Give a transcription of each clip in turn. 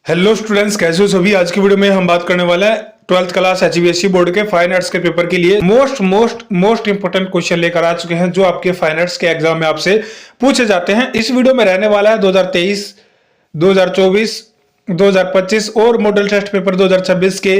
Hello students, कैसे हो सभी। आज की वीडियो में हम बात करने वाला है 12th क्लास एचबीएससी बोर्ड के फाइन आर्ट्स के पेपर के लिए मोस्ट इंपोर्टेंट क्वेश्चन लेकर आ चुके हैं जो आपके फाइन आर्ट्स के एग्जाम में आपसे पूछे जाते हैं। इस वीडियो में रहने वाला है 2023, 2024, 2025 और मॉडल टेस्ट पेपर 2026 के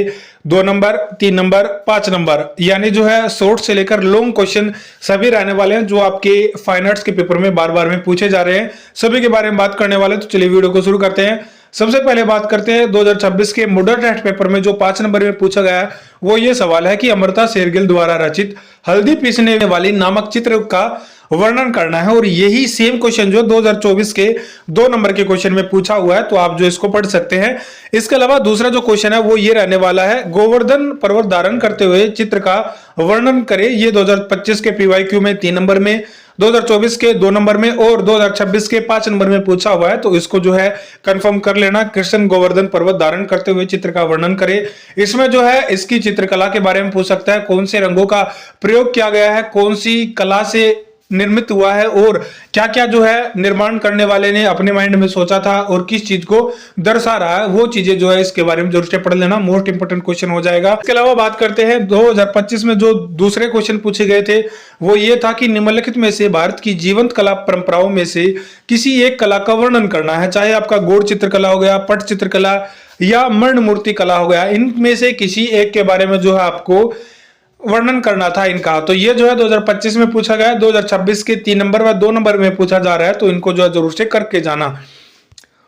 2 नंबर, 3 नंबर, 5 नंबर, यानी जो है शॉर्ट से लेकर लॉन्ग क्वेश्चन सभी रहने वाले हैं जो आपके फाइन आर्ट्स के पेपर में बार बार में पूछे जा रहे हैं। सभी के बारे में बात करने वाले हैं, तो चलिए वीडियो को शुरू करते हैं। सबसे पहले बात करते हैं 2026 के मॉडल टेस्ट पेपर में जो 5 नंबर में पूछा गया है, वो ये सवाल है कि अमृता शेरगिल द्वारा रचित हल्दी पीसने वाली नामक चित्र का वर्णन करना है। और यही सेम क्वेश्चन जो 2024 के 2 नंबर के क्वेश्चन में पूछा हुआ है, तो आप जो इसको पढ़ सकते हैं। इसके अलावा दूसरा जो क्वेश्चन है वो ये रहने वाला है, गोवर्धन पर्वत धारण करते हुए चित्र का वर्णन करें। ये 2025 के पीवाईक्यू में 3 नंबर में, 2024 के 2 नंबर में और 2026 के 5 नंबर में पूछा हुआ है, तो इसको जो है कंफर्म कर लेना। कृष्ण गोवर्धन पर्वत धारण करते हुए चित्र का वर्णन करे। इसमें जो है इसकी चित्रकला के बारे में पूछ सकता है, कौन से रंगों का प्रयोग किया गया है, कौन सी कला से निर्मित हुआ है और क्या क्या जो है निर्माण करने वाले ने अपने माइंड में सोचा था और किस चीज को दर्शा रहा है, वो चीजें जो है इसके बारे में जरूर से पढ़ लेना। मोस्ट इंपोर्टेंट क्वेश्चन हो जाएगा। इसके अलावा बात करते हैं 2025 में जो दूसरे क्वेश्चन पूछे गए थे, वो ये था कि निम्नलिखित में से भारत की जीवंत कला परंपराओं में से किसी एक कला का वर्णन करना है। चाहे आपका गोड़ चित्रकला हो गया, पट चित्रकला या मर्ण मूर्ति कला हो गया, इनमें से किसी एक के बारे में जो है आपको वर्णन करना था इनका। तो ये जो है 2025 में पूछा गया है, 2026 के 3 नंबर व 2 नंबर में पूछा जा रहा है, तो इनको जो है जरूर से करके जाना।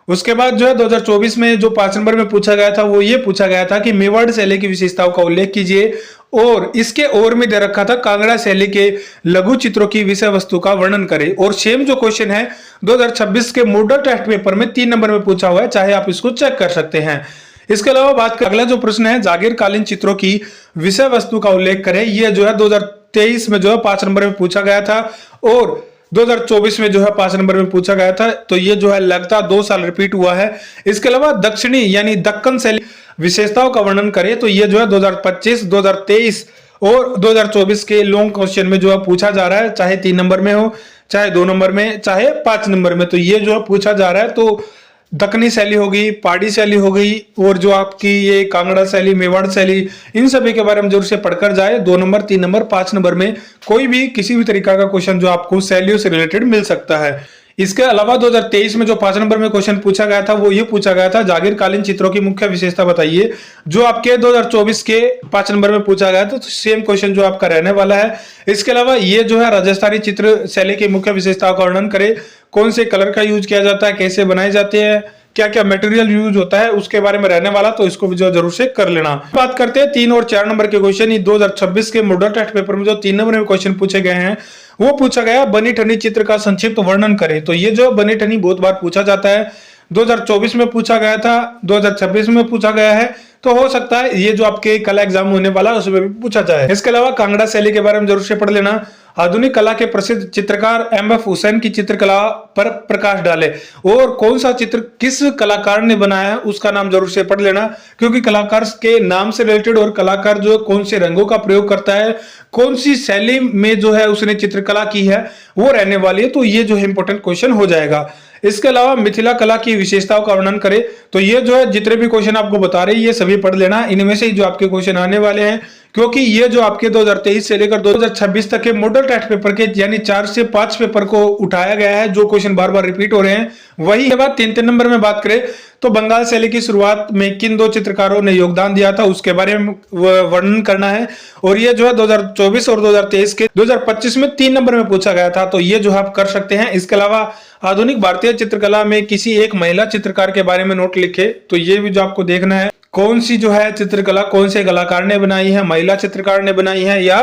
उसके बाद जो है 2024 में जो 5 नंबर में पूछा गया था, वो ये पूछा गया था कि मेवाड़ शैली की विशेषताओं का उल्लेख कीजिए। और इसके और में दे रखा था कांगड़ा शैली के लघु चित्रों की विषय वस्तु का वर्णन करें। और सेम जो क्वेश्चन है 2026 के मॉडल टेस्ट पेपर में 3 नंबर में पूछा हुआ है, चाहे आप इसको चेक कर सकते हैं। इसके अलावा बात कर अगला जो प्रश्न है, जागीरकालीन चित्रों की विषय वस्तु का उल्लेख करें। यह जो है 2023 में जो है 5 नंबर में पूछा गया था और 2024 में जो है 5 नंबर में पूछा गया था, तो ये जो है लगातार 2 साल रिपीट हुआ है। इसके अलावा दक्षिणी यानी दक्कन शैली विशेषताओं का वर्णन करें, तो ये जो है 2025, 2023 और 2024 के लॉन्ग क्वेश्चन में जो है पूछा जा रहा है, चाहे 3 नंबर में हो, चाहे 2 नंबर में, चाहे 5 नंबर में, तो ये जो है पूछा जा रहा है। तो दक्कनी शैली हो गई, पहाड़ी शैली हो गई और जो आपकी ये कांगड़ा शैली, मेवाड़ शैली, इन सभी के बारे में जरूर से पढ़कर जाए। 2 नंबर, 3 नंबर, 5 नंबर में कोई भी किसी भी तरीका का क्वेश्चन जो आपको शैलियों से रिलेटेड मिल सकता है। इसके अलावा 2023 में जो 5 नंबर में क्वेश्चन पूछा गया था, वो ये पूछा गया था, जागीरकालीन चित्रों की मुख्य विशेषता बताइए। जो आपके 2024 के 5 नंबर में पूछा गया था, तो सेम क्वेश्चन जो आपका रहने वाला है। इसके अलावा ये जो है राजस्थानी चित्र शैली की मुख्य विशेषताओं का वर्णन करें। कौन से कलर का यूज किया जाता है, कैसे बनाए जाते हैं, क्या क्या मटेरियल यूज होता है, उसके बारे में रहने वाला, तो इसको भी जो जरूर से कर लेना। बात करते हैं 3 और 4 नंबर के क्वेश्चन। 2026 के मॉडल टेस्ट पेपर में जो 3 नंबर में क्वेश्चन पूछे गए हैं, वो पूछा गया बनी ठनी चित्र का संक्षिप्त वर्णन करें। तो ये जो बनी ठनी बहुत बार पूछा जाता है, 2024 में पूछा गया था, 2026 में पूछा गया है, तो हो सकता है ये जो आपके कला एग्जाम होने वाला है उसमें भी पूछा जाए। इसके अलावा कांगड़ा शैली के बारे में जरूर से पढ़ लेना। आधुनिक कला के प्रसिद्ध चित्रकार एम.एफ. हुसैन की चित्रकला पर प्रकाश डाले। और कौन सा चित्र किस कलाकार ने बनाया है उसका नाम जरूर से पढ़ लेना, क्योंकि कलाकार के नाम से रिलेटेड और कलाकार जो कौन से रंगों का प्रयोग करता है, कौन सी शैली में जो है उसने चित्रकला की है, वो रहने वाली है। तो ये जो है इंपॉर्टेंट क्वेश्चन हो जाएगा। इसके अलावा मिथिला कला की विशेषताओं का वर्णन करें। तो ये जो है जितने भी क्वेश्चन आपको बता रहे हैं, ये सभी पढ़ लेना। इनमें से ही जो आपके क्वेश्चन आने वाले हैं, क्योंकि ये जो आपके 2023 से लेकर 2026 तक के मॉडल टेस्ट पेपर के यानी 4 से 5 पेपर को उठाया गया है, जो क्वेश्चन बार बार रिपीट हो रहे हैं। वही के बाद 3 नंबर में बात करें तो बंगाल शैली की शुरुआत में किन 2 चित्रकारों ने योगदान दिया था, उसके बारे में वर्णन करना है। और ये जो है 2024 और 2023 के 2025 में 3 नंबर में पूछा गया था, तो ये जो आप कर सकते हैं। इसके अलावा आधुनिक भारतीय चित्रकला में किसी एक महिला चित्रकार के बारे में नोट लिखे। तो ये भी जो आपको देखना है, कौन सी जो है चित्रकला कौन से कलाकार ने बनाई है, महिला चित्रकार ने बनाई है या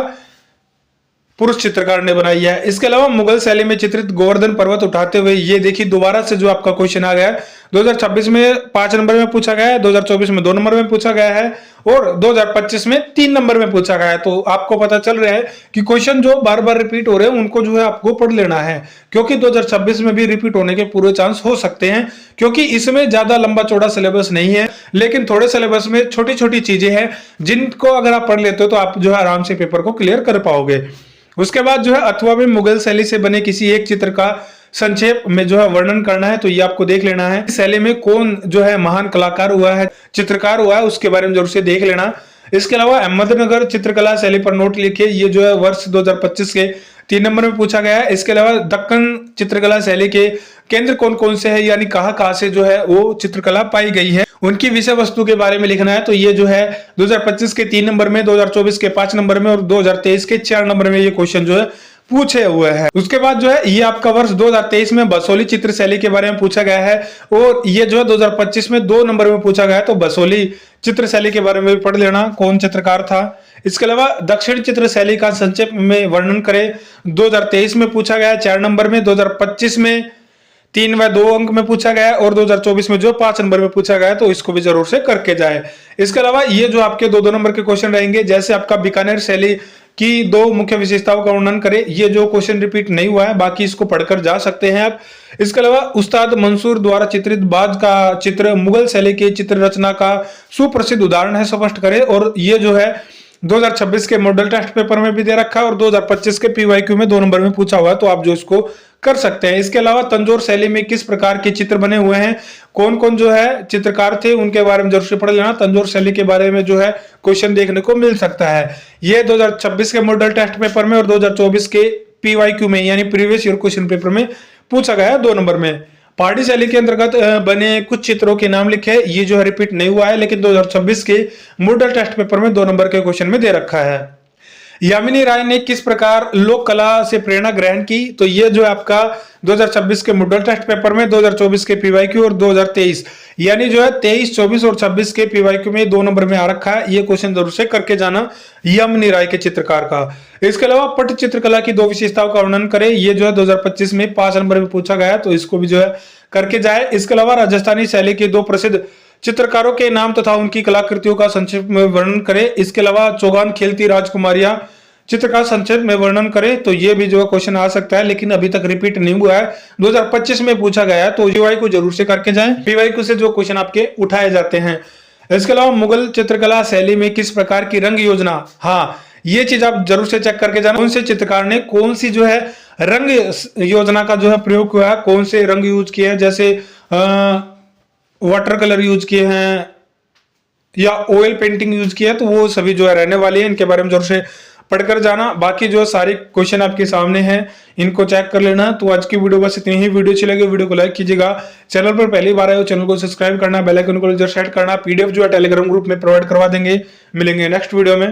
पुरुष चित्रकार ने बनाई है। इसके अलावा मुगल शैली में चित्रित गोवर्धन पर्वत उठाते हुए, ये देखिए दोबारा से जो आपका क्वेश्चन आ गया है, 2026 में 5 नंबर में पूछा गया है, 2024 में 2 नंबर में पूछा गया है और 2025 में 3 नंबर में पूछा गया है। तो आपको पता चल रहा है कि क्वेश्चन जो बार बार रिपीट हो रहे हैं उनको जो है आपको पढ़ लेना है, क्योंकि 2026 में भी रिपीट होने के पूरे चांस हो सकते हैं, क्योंकि इसमें ज्यादा लंबा चौड़ा सिलेबस नहीं है, लेकिन थोड़े सिलेबस में छोटी छोटी चीजें हैं जिनको अगर आप पढ़ लेते हो तो आप जो है आराम से पेपर को क्लियर कर पाओगे। उसके बाद जो है अथवा में मुगल शैली से बने किसी एक चित्र का संक्षेप में जो है वर्णन करना है, तो ये आपको देख लेना है। इस शैली में कौन जो है महान कलाकार हुआ है, चित्रकार हुआ है, उसके बारे में जरूर से देख लेना। इसके अलावा अहमदनगर चित्रकला शैली पर नोट लिखिए, ये जो है वर्ष 2025 के 3 नंबर में पूछा गया है। इसके अलावा दक्कन चित्रकला शैली के केंद्र कौन कौन से है, यानी कहाँ से जो है वो चित्रकला पाई गई है, उनकी विषय वस्तु के बारे में लिखना है। तो ये जो है 2025 के 3 नंबर में, 2024 के 5 नंबर में और 2023 के 4 नंबर में ये क्वेश्चन जो है पूछे हुए हैं। उसके बाद जो है ये आपका वर्ष 2023 में बसोली चित्र शैली के बारे में पूछा गया है और ये जो है 2025 में 2 नंबर में पूछा गया है। तो बसोली चित्र शैली के बारे में भी पढ़ लेना, कौन चित्रकार था। इसके अलावा दक्षिण चित्र शैली का संक्षेप में वर्णन करें, 2023 में पूछा गया है 4 नंबर में, 2025 में 3 व 2 अंक में पूछा गया है और 2024 में जो 5 नंबर में पूछा गया है, तो इसको भी जरूर से करके जाए। इसके अलावा ये जो आपके 2-2 नंबर के क्वेश्चन रहेंगे, जैसे आपका बीकानेर शैली की 2 मुख्य विशेषताओं का वर्णन करें, ये जो क्वेश्चन रिपीट नहीं हुआ है, बाकी इसको पढ़कर जा सकते हैं आप। इसके अलावा उस्ताद मंसूर द्वारा चित्रित बाज का चित्र मुगल शैली की चित्र रचना का सुप्रसिद्ध उदाहरण है, स्पष्ट करें। और ये जो है 2026 के मॉडल टेस्ट पेपर में भी दे रखा है और 2025 के पीवाईक्यू में 2 नंबर में पूछा हुआ है, तो आप जो इसको कर सकते हैं। इसके अलावा तंजौर शैली में किस प्रकार के चित्र बने हुए हैं, कौन कौन जो है चित्रकार थे, उनके बारे में जरूर से पढ़ लेना। तंजौर शैली के बारे में जो है क्वेश्चन देखने को मिल सकता है। ये 2026 के मॉडल टेस्ट पेपर में और 2024 के पीवाईक्यू में यानी प्रीवियस ईयर क्वेश्चन पेपर में पूछा गया है 2 नंबर में। पहाड़ी शैली के अंतर्गत बने कुछ चित्रों के नाम लिखे, ये जो है रिपीट नहीं हुआ है, लेकिन 2026 के मॉडल टेस्ट पेपर में 2 नंबर के क्वेश्चन में दे रखा है। यामिनी राय ने किस प्रकार लोक कला से प्रेरणा ग्रहण की, तो ये जो है आपका 2026 के मॉडल टेस्ट पेपर में, 2024 के पीवाईक्यू और 2023 यानी जो है 23, 24 और 26 के पीवाईक्यू में 2 नंबर में आ रखा है। ये क्वेश्चन जरूर से करके जाना यामिनी राय के चित्रकार का। इसके अलावा पट चित्रकला की 2 विशेषताओं का वर्णन करें, ये जो है 2025 में 5 नंबर में पूछा गया है, तो इसको भी जो है करके जाए। इसके अलावा राजस्थानी शैली के 2 प्रसिद्ध चित्रकारों के नाम तथा उनकी कलाकृतियों का संक्षेप में वर्णन करें। इसके अलावा चौगान खेलती राजकुमारियां चित्र का संक्षेप में वर्णन करें, तो ये भी जो है क्वेश्चन आ सकता है, लेकिन अभी तक रिपीट नहीं हुआ है, 2025 में पूछा गया है, तो पीवाई को जरूर से करके जाएं, पीवाई से जो क्वेश्चन आपके उठाए जाते हैं। इसके अलावा मुगल चित्रकला शैली में किस प्रकार की रंग योजना, हाँ ये चीज आप जरूर से चेक करके जाना, कौन से चित्रकार ने कौन सी जो है रंग योजना का जो है प्रयोग हुआ है, कौन से रंग यूज किए हैं, जैसे वाटर कलर यूज किए हैं या ऑयल पेंटिंग यूज किया है, तो वो सभी जो है रहने वाले हैं, इनके बारे में जरूर से पढ़कर जाना। बाकी जो सारे क्वेश्चन आपके सामने हैं, इनको चेक कर लेना। तो आज की वीडियो बस इतनी ही। वीडियो अच्छी लगे वीडियो को लाइक कीजिएगा, चैनल पर पहली बार आए हो चैनल को सब्सक्राइब करना, बेल आइकन को जरूर सेट करना। पीडीएफ जो है टेलीग्राम ग्रुप में प्रोवाइड करवा देंगे। मिलेंगे नेक्स्ट वीडियो में।